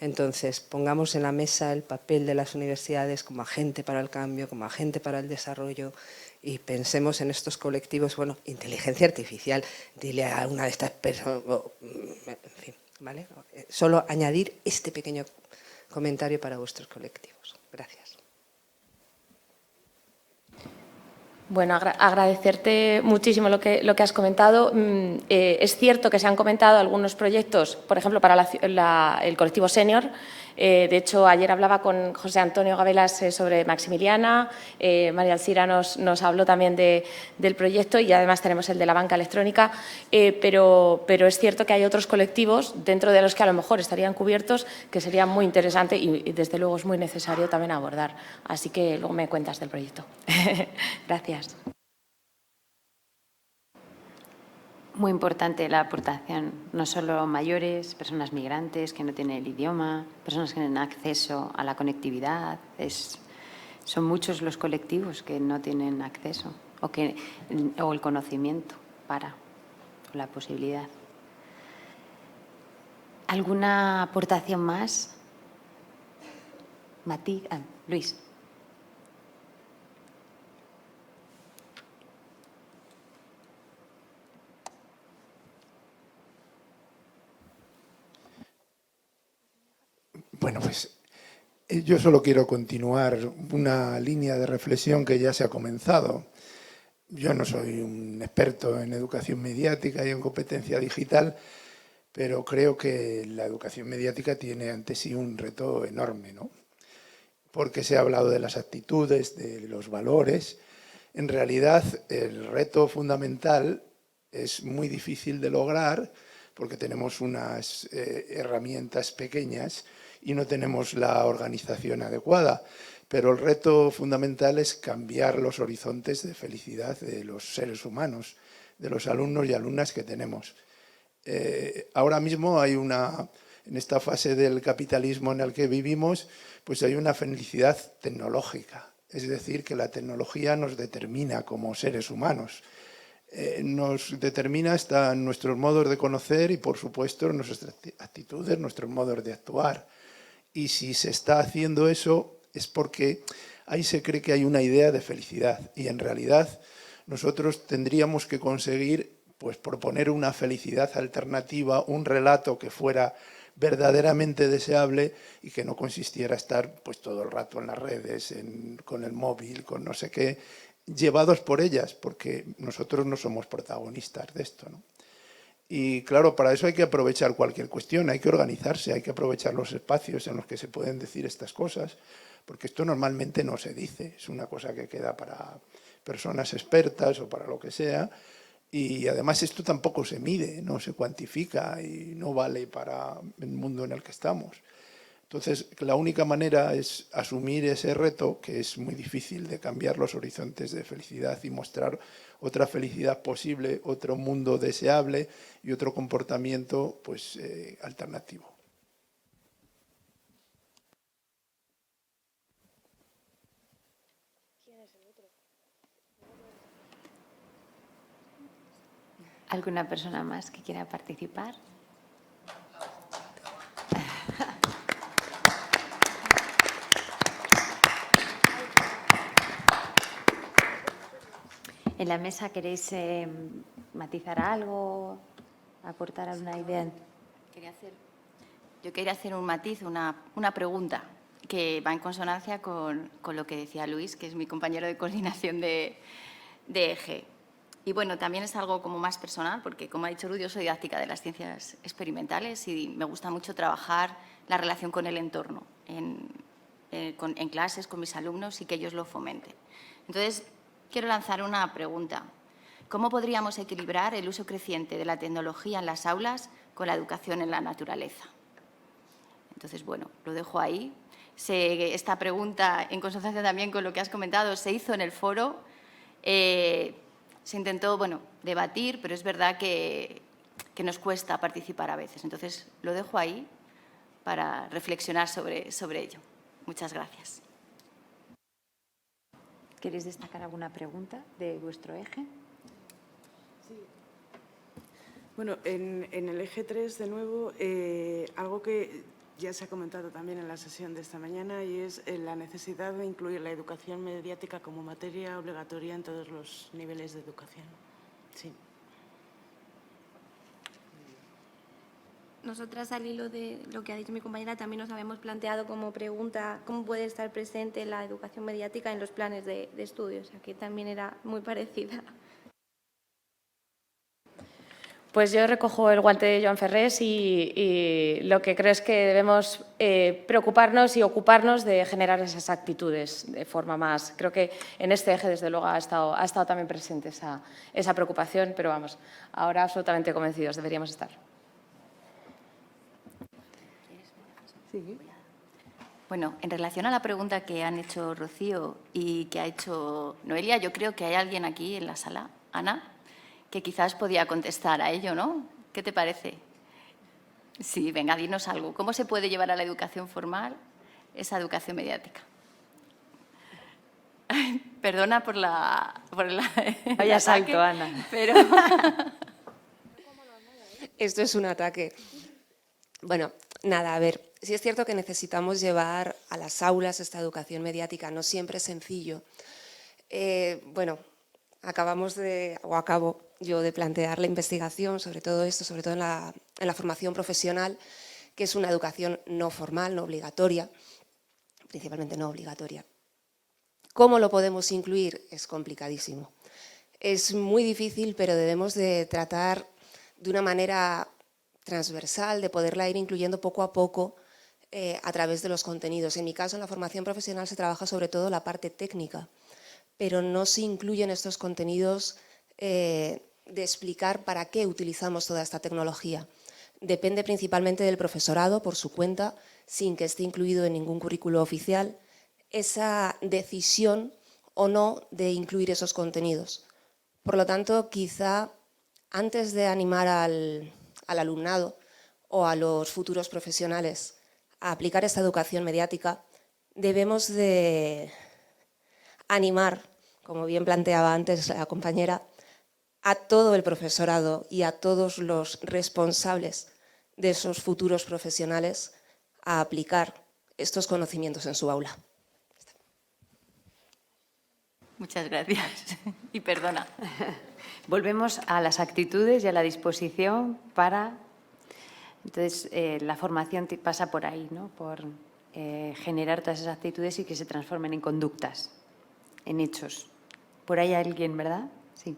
Entonces, pongamos en la mesa el papel de las universidades como agente para el cambio, como agente para el desarrollo, y pensemos en estos colectivos, bueno, inteligencia artificial, dile a una de estas personas, en fin. ¿Vale? Solo añadir este pequeño comentario para vuestros colectivos. Gracias. Bueno, agradecerte muchísimo lo que has comentado. Es cierto que se han comentado algunos proyectos, por ejemplo, para el colectivo senior. De hecho, ayer hablaba con José Antonio Gabelas sobre Maximiliana, María Alcira nos habló también del proyecto y además tenemos el de la banca electrónica, pero es cierto que hay otros colectivos dentro de los que a lo mejor estarían cubiertos que sería muy interesante y desde luego es muy necesario también abordar. Así que luego me cuentas del proyecto. Gracias. Muy importante la aportación, no solo mayores, personas migrantes que no tienen el idioma, personas que no tienen acceso a la conectividad. Son muchos los colectivos que no tienen acceso o el conocimiento o la posibilidad. ¿Alguna aportación más? Luis. Bueno, pues yo solo quiero continuar una línea de reflexión que ya se ha comenzado. Yo no soy un experto en educación mediática y en competencia digital, pero creo que la educación mediática tiene ante sí un reto enorme, ¿no? Porque se ha hablado de las actitudes, de los valores. En realidad, el reto fundamental es muy difícil de lograr porque tenemos unas herramientas pequeñas y no tenemos la organización adecuada. Pero el reto fundamental es cambiar los horizontes de felicidad de los seres humanos, de los alumnos y alumnas que tenemos. Ahora mismo hay en esta fase del capitalismo en el que vivimos, pues hay una felicidad tecnológica. Es decir, que la tecnología nos determina como seres humanos. Nos determina hasta nuestros modos de conocer y, por supuesto, nuestras actitudes, nuestros modos de actuar. Y si se está haciendo eso es porque ahí se cree que hay una idea de felicidad. Y en realidad nosotros tendríamos que conseguir pues, proponer una felicidad alternativa, un relato que fuera verdaderamente deseable y que no consistiera estar pues, todo el rato en las redes, con el móvil, con no sé qué, llevados por ellas, porque nosotros no somos protagonistas de esto, ¿no? Y claro, para eso hay que aprovechar cualquier cuestión, hay que organizarse, hay que aprovechar los espacios en los que se pueden decir estas cosas, porque esto normalmente no se dice, es una cosa que queda para personas expertas o para lo que sea, y además esto tampoco se mide, no se cuantifica y no vale para el mundo en el que estamos. Entonces, la única manera es asumir ese reto, que es muy difícil, de cambiar los horizontes de felicidad y mostrar otra felicidad posible, otro mundo deseable y otro comportamiento pues, alternativo. ¿Alguna persona más que quiera participar? ¿En la mesa queréis matizar algo, aportar alguna idea? Yo quería hacer un matiz, una pregunta que va en consonancia con lo que decía Luis, que es mi compañero de coordinación de eje. Y bueno, también es algo como más personal, porque como ha dicho Ruth, yo soy didáctica de las ciencias experimentales y me gusta mucho trabajar la relación con el entorno en clases con mis alumnos y que ellos lo fomenten. Entonces, quiero lanzar una pregunta. ¿Cómo podríamos equilibrar el uso creciente de la tecnología en las aulas con la educación en la naturaleza? Entonces, bueno, lo dejo ahí. Esta pregunta, en consonancia también con lo que has comentado, se hizo en el foro. Se intentó, bueno, debatir, pero es verdad que nos cuesta participar a veces. Entonces, lo dejo ahí para reflexionar sobre ello. Muchas gracias. ¿Queréis destacar alguna pregunta de vuestro eje? Sí. Bueno, en el eje 3, de nuevo, algo que ya se ha comentado también en la sesión de esta mañana y es la necesidad de incluir la educación mediática como materia obligatoria en todos los niveles de educación. Sí. Nosotras, al hilo de lo que ha dicho mi compañera, también nos habíamos planteado como pregunta cómo puede estar presente la educación mediática en los planes de estudios, o sea, que también era muy parecida. Pues yo recojo el guante de Joan Ferrés y lo que creo es que debemos preocuparnos y ocuparnos de generar esas actitudes de forma más… Creo que en este eje, desde luego, ha estado también presente esa preocupación, pero vamos, ahora absolutamente convencidos deberíamos estar. Bueno, en relación a la pregunta que han hecho Rocío y que ha hecho Noelia, yo creo que hay alguien aquí en la sala, Ana, que quizás podía contestar a ello, ¿no? ¿Qué te parece? Sí, venga, dinos algo. ¿Cómo se puede llevar a la educación formal esa educación mediática? Perdona por Vaya salto, Ana. Pero… Esto es un ataque. Bueno, nada, a ver, sí es cierto que necesitamos llevar a las aulas esta educación mediática, no siempre es sencillo. Bueno, acabo yo de plantear la investigación sobre todo esto, sobre todo en la formación profesional, que es una educación no formal, no obligatoria, principalmente no obligatoria. ¿Cómo lo podemos incluir? Es complicadísimo. Es muy difícil, pero debemos de tratar de una manera transversal, de poderla ir incluyendo poco a poco a través de los contenidos. En mi caso, en la formación profesional se trabaja sobre todo la parte técnica, pero no se incluyen estos contenidos de explicar para qué utilizamos toda esta tecnología. Depende principalmente del profesorado, por su cuenta, sin que esté incluido en ningún currículo oficial, esa decisión o no de incluir esos contenidos. Por lo tanto, quizá antes de animar al alumnado o a los futuros profesionales a aplicar esta educación mediática, debemos de animar, como bien planteaba antes la compañera, a todo el profesorado y a todos los responsables de esos futuros profesionales a aplicar estos conocimientos en su aula. Muchas gracias. Y perdona. Volvemos a las actitudes y a la disposición para… Entonces, la formación pasa por ahí, ¿no? Por generar todas esas actitudes y que se transformen en conductas, en hechos. por ahí alguien, ¿verdad? Sí.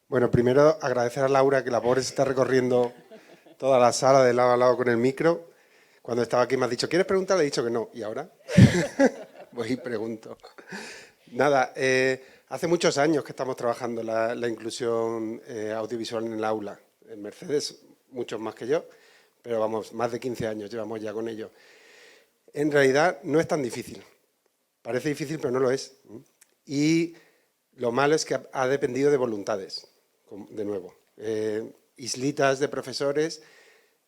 Bueno, primero agradecer a Laura que la pobre se está recorriendo toda la sala de lado a lado con el micro. Cuando estaba aquí me has dicho, ¿quieres preguntar? Le he dicho que no. ¿Y ahora? Voy y pregunto. Nada, hace muchos años que estamos trabajando la inclusión audiovisual en el aula. En Mercedes, muchos más que yo, pero vamos, más de 15 años llevamos ya con ello. En realidad no es tan difícil. Parece difícil, pero no lo es. Y lo malo es que ha dependido de voluntades, de nuevo. Islitas de profesores.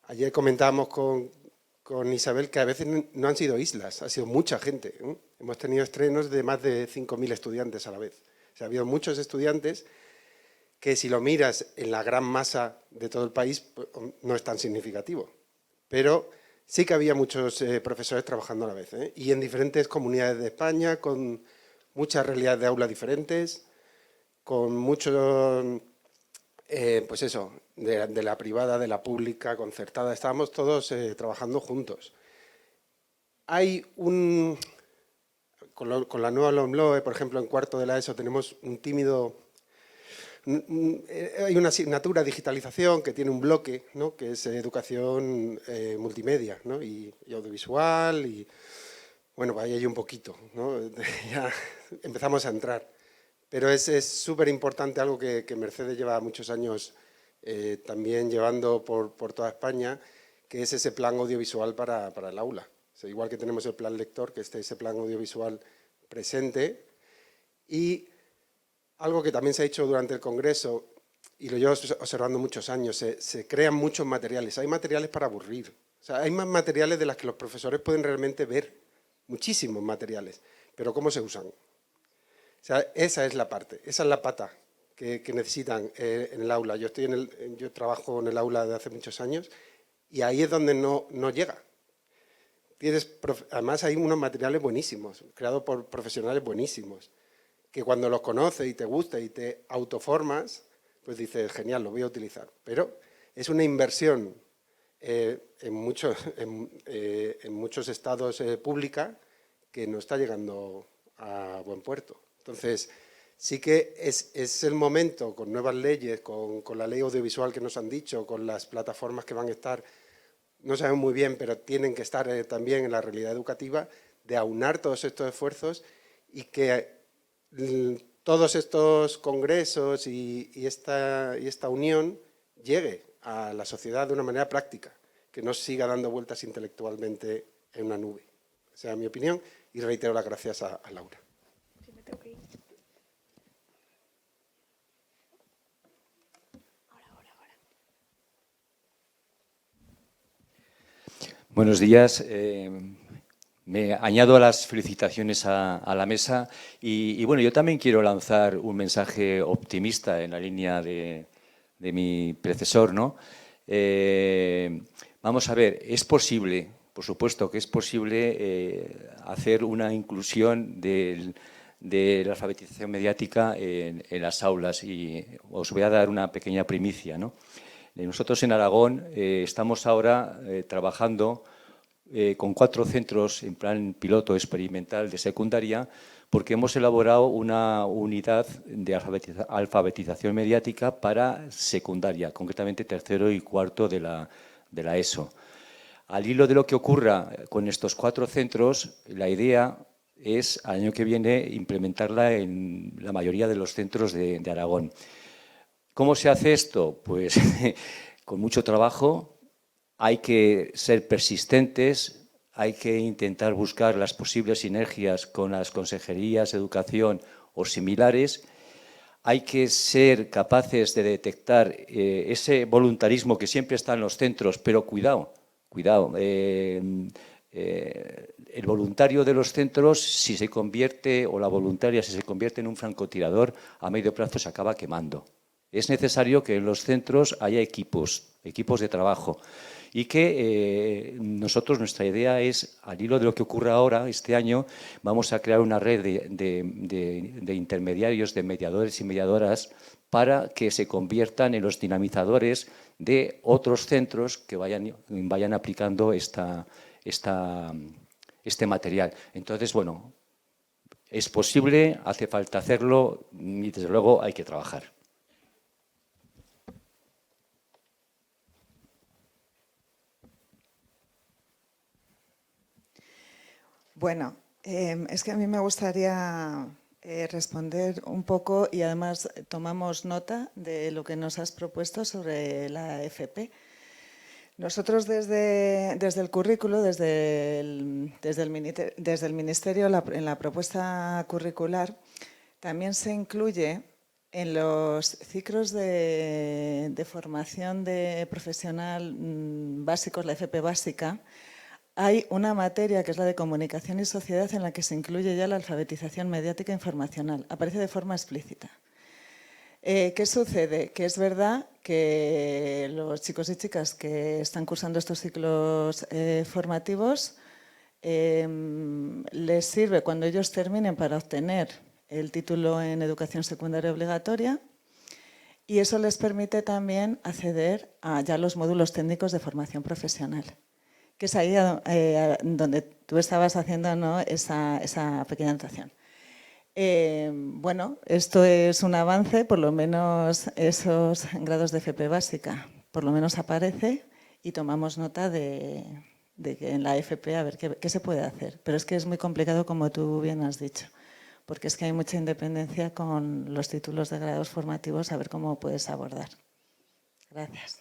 Ayer comentábamos con Isabel que a veces no han sido islas, ha sido mucha gente. Hemos tenido estrenos de más de 5.000 estudiantes a la vez. O sea, ha habido muchos estudiantes que si lo miras en la gran masa de todo el país pues, no es tan significativo. Pero sí que había muchos profesores trabajando a la vez. Y en diferentes comunidades de España, con muchas realidades de aula diferentes, con muchos, pues eso, de la privada, de la pública, concertada, estábamos todos trabajando juntos. Hay con la nueva LOMLOE, por ejemplo, en cuarto de la ESO tenemos un tímido, hay una asignatura digitalización que tiene un bloque, ¿no? Que es educación multimedia, ¿no? y audiovisual, y bueno, ahí hay un poquito, ¿no? Ya empezamos a entrar. Pero es súper importante algo que Mercedes lleva muchos años también llevando por toda España, que es ese plan audiovisual para el aula. O sea, igual que tenemos el plan lector, que esté ese plan audiovisual presente. Y algo que también se ha hecho durante el Congreso, y lo llevo observando muchos años, se crean muchos materiales. Hay materiales para aburrir. O sea, hay más materiales de los que los profesores pueden realmente ver. Muchísimos materiales. Pero ¿cómo se usan? O sea, esa es la parte, esa es la pata que necesitan en el aula. Yo trabajo en el aula desde hace muchos años y ahí es donde no llega. Además hay unos materiales buenísimos, creados por profesionales buenísimos, que cuando los conoces y te gusta y te autoformas, pues dices, genial, lo voy a utilizar. Pero es una inversión en muchos estados pública que no está llegando a buen puerto. Entonces, sí que es el momento, con nuevas leyes, con la ley audiovisual que nos han dicho, con las plataformas que van a estar, no sabemos muy bien, pero tienen que estar también en la realidad educativa, de aunar todos estos esfuerzos y que todos estos congresos y esta unión llegue a la sociedad de una manera práctica, que no siga dando vueltas intelectualmente en una nube. Esa es mi opinión y reitero las gracias a Laura. Buenos días. Me añado a las felicitaciones a la mesa y bueno, yo también quiero lanzar un mensaje optimista en la línea de mi predecesor, ¿no? Vamos a ver, es posible, por supuesto que es posible hacer una inclusión de la alfabetización mediática en las aulas y os voy a dar una pequeña primicia, ¿no? Nosotros en Aragón estamos ahora trabajando con 4 centros en plan piloto experimental de secundaria porque hemos elaborado una unidad de alfabetización mediática para secundaria, concretamente tercero y cuarto de la ESO. Al hilo de lo que ocurra con estos 4 centros, la idea es al año que viene implementarla en la mayoría de los centros de Aragón. ¿Cómo se hace esto? Pues con mucho trabajo, hay que ser persistentes, hay que intentar buscar las posibles sinergias con las consejerías de educación o similares, hay que ser capaces de detectar ese voluntarismo que siempre está en los centros, pero cuidado, el voluntario de los centros, si se convierte, o la voluntaria, si se convierte en un francotirador, a medio plazo se acaba quemando. Es necesario que en los centros haya equipos de trabajo. y que nosotros, nuestra idea es, al hilo de lo que ocurre ahora, este año, vamos a crear una red de intermediarios, de mediadores y mediadoras para que se conviertan en los dinamizadores de otros centros que vayan aplicando este material. Entonces, bueno, es posible, hace falta hacerlo y desde luego hay que trabajar. Bueno, es que a mí me gustaría responder un poco y además tomamos nota de lo que nos has propuesto sobre la FP. Nosotros desde el currículo, desde el Ministerio, en la propuesta curricular, también se incluye en los ciclos de formación de profesional básicos, la FP básica, hay una materia que es la de comunicación y sociedad en la que se incluye ya la alfabetización mediática e informacional. Aparece de forma explícita. ¿Qué sucede? Que es verdad que los chicos y chicas que están cursando estos ciclos formativos les sirve cuando ellos terminen para obtener el título en educación secundaria obligatoria y eso les permite también acceder a ya los módulos técnicos de formación profesional, que es ahí donde tú estabas haciendo, ¿no?, esa pequeña anotación. Bueno, esto es un avance, por lo menos esos grados de FP básica, por lo menos aparece y tomamos nota de que en la FP a ver qué se puede hacer. Pero es que es muy complicado, como tú bien has dicho, porque es que hay mucha independencia con los títulos de grados formativos, a ver cómo puedes abordar. Gracias.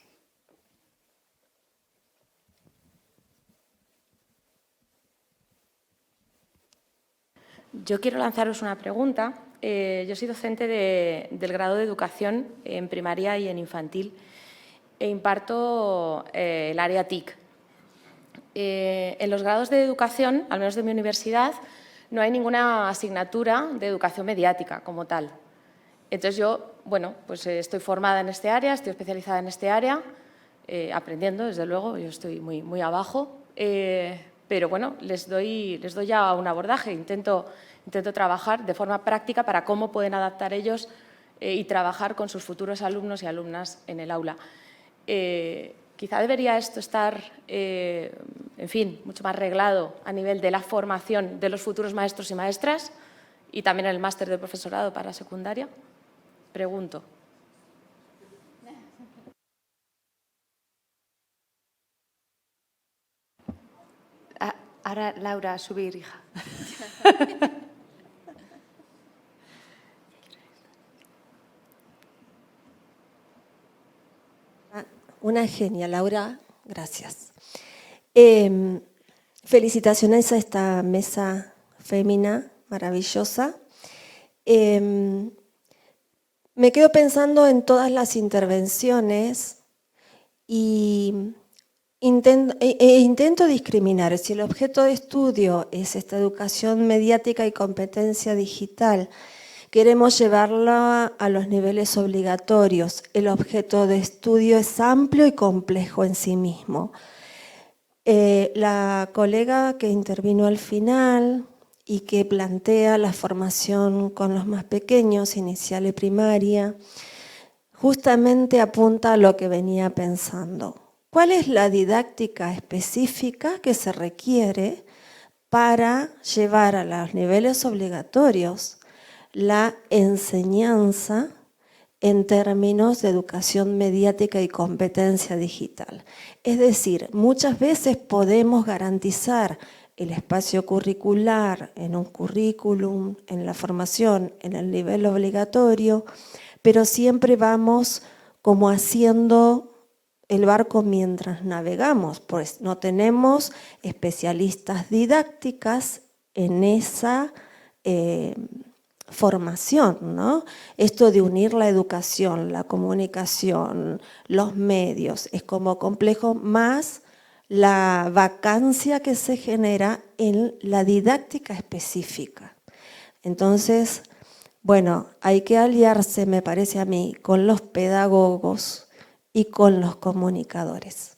Yo quiero lanzaros una pregunta. Yo soy docente del grado de educación en primaria y en infantil e imparto el área TIC. En los grados de educación, al menos de mi universidad, no hay ninguna asignatura de educación mediática como tal. Entonces yo, bueno, pues estoy formada en este área, estoy especializada en este área, aprendiendo, desde luego, yo estoy muy abajo. Pero bueno, les doy ya un abordaje, intento trabajar de forma práctica para cómo pueden adaptar ellos y trabajar con sus futuros alumnos y alumnas en el aula. Quizá debería esto estar, en fin, mucho más reglado a nivel de la formación de los futuros maestros y maestras y también el máster de profesorado para secundaria. Pregunto. Ahora, Laura, subir, hija. Una genia, Laura, gracias. Felicitaciones a esta mesa fémina maravillosa. Me quedo pensando en todas las intervenciones y intento discriminar. Si el objeto de estudio es esta educación mediática y competencia digital, queremos llevarla a los niveles obligatorios. El objeto de estudio es amplio y complejo en sí mismo. La colega que intervino al final y que plantea la formación con los más pequeños, inicial y primaria, justamente apunta a lo que venía pensando. ¿Cuál es la didáctica específica que se requiere para llevar a los niveles obligatorios la enseñanza en términos de educación mediática y competencia digital? Es decir, muchas veces podemos garantizar el espacio curricular en un currículum, en la formación, en el nivel obligatorio, pero siempre vamos como haciendo el barco mientras navegamos, pues no tenemos especialistas didácticas en esa formación, ¿no? Esto de unir la educación, la comunicación, los medios, es como complejo, más la vacancia que se genera en la didáctica específica. Entonces, bueno, hay que aliarse, me parece a mí, con los pedagogos y con los comunicadores.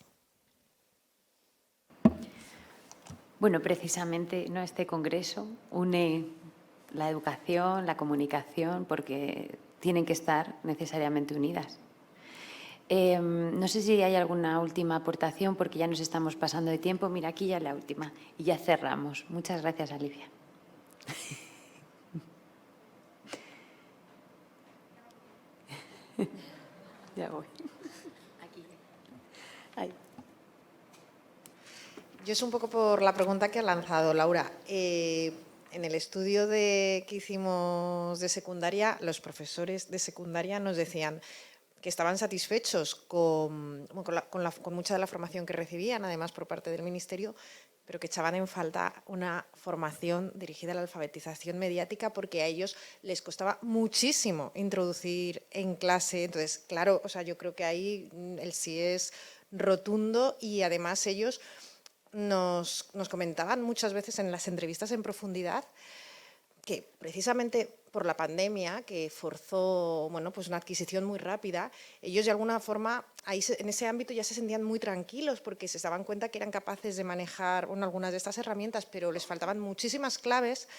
Bueno, precisamente, ¿no?, este congreso une la educación, la comunicación, porque tienen que estar necesariamente unidas. No sé si hay alguna última aportación, porque ya nos estamos pasando de tiempo. Mira, aquí ya la última y ya cerramos. Muchas gracias, Alicia. Ya voy. Aquí. Ahí. Yo es un poco por la pregunta que ha lanzado Laura. En el estudio que hicimos de secundaria, los profesores de secundaria nos decían que estaban satisfechos con mucha de la formación que recibían, además por parte del Ministerio, pero que echaban en falta una formación dirigida a la alfabetización mediática, porque a ellos les costaba muchísimo introducir en clase. Entonces, claro, o sea, yo creo que ahí el sí es rotundo, y además ellos nos comentaban muchas veces en las entrevistas en profundidad que precisamente por la pandemia, que forzó pues una adquisición muy rápida, ellos de alguna forma ahí en ese ámbito ya se sentían muy tranquilos, porque se daban cuenta que eran capaces de manejar algunas de estas herramientas, pero les faltaban muchísimas claves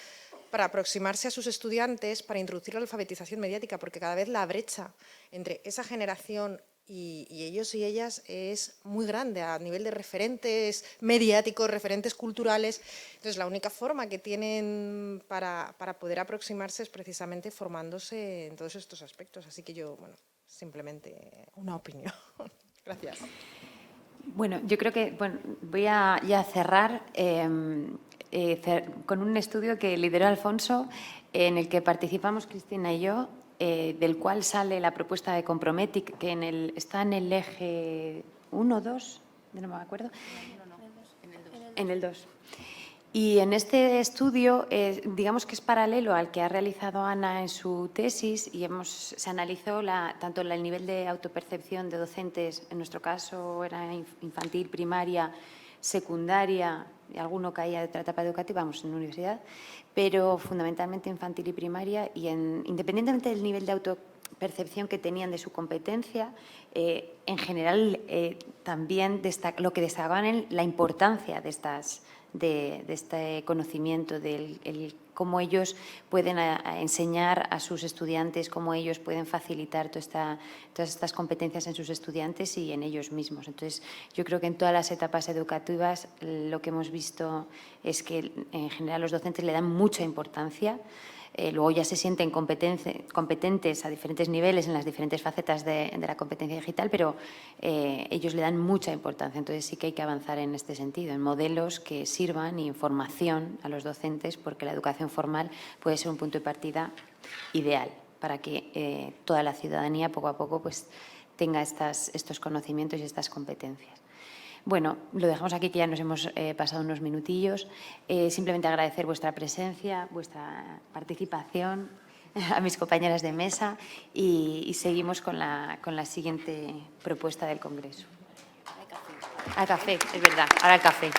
para aproximarse a sus estudiantes, para introducir la alfabetización mediática, porque cada vez la brecha entre esa generación y ellos y ellas es muy grande a nivel de referentes mediáticos, referentes culturales. Entonces, la única forma que tienen para poder aproximarse es precisamente formándose en todos estos aspectos. Así que yo, simplemente una opinión. Gracias. Bueno, yo creo que voy a ya cerrar con un estudio que lideró Alfonso, en el que participamos Cristina y yo, del cual sale la propuesta de Comprometic, que está en el eje 1, 2, no me acuerdo, en el 2. Y en este estudio, digamos que es paralelo al que ha realizado Ana en su tesis, y se analizó tanto el nivel de autopercepción de docentes, en nuestro caso era infantil, primaria, secundaria, y alguno caía de otra etapa educativa, en universidad, pero fundamentalmente infantil y primaria, y independientemente del nivel de autopercepción que tenían de su competencia, en general también lo que destacaban en la importancia de este conocimiento, cómo ellos pueden enseñar a sus estudiantes, cómo ellos pueden facilitar todas estas competencias en sus estudiantes y en ellos mismos. Entonces, yo creo que en todas las etapas educativas lo que hemos visto es que en general los docentes le dan mucha importancia. Luego ya se sienten competentes a diferentes niveles en las diferentes facetas de la competencia digital, pero ellos le dan mucha importancia. Entonces sí que hay que avanzar en este sentido, en modelos que sirvan y información a los docentes, porque la educación formal puede ser un punto de partida ideal para que toda la ciudadanía poco a poco tenga estos conocimientos y estas competencias. Bueno, lo dejamos aquí, que ya nos hemos pasado unos minutillos. Simplemente agradecer vuestra presencia, vuestra participación, a mis compañeras de mesa, y seguimos con la siguiente propuesta del Congreso. Al café, es verdad, ahora al café.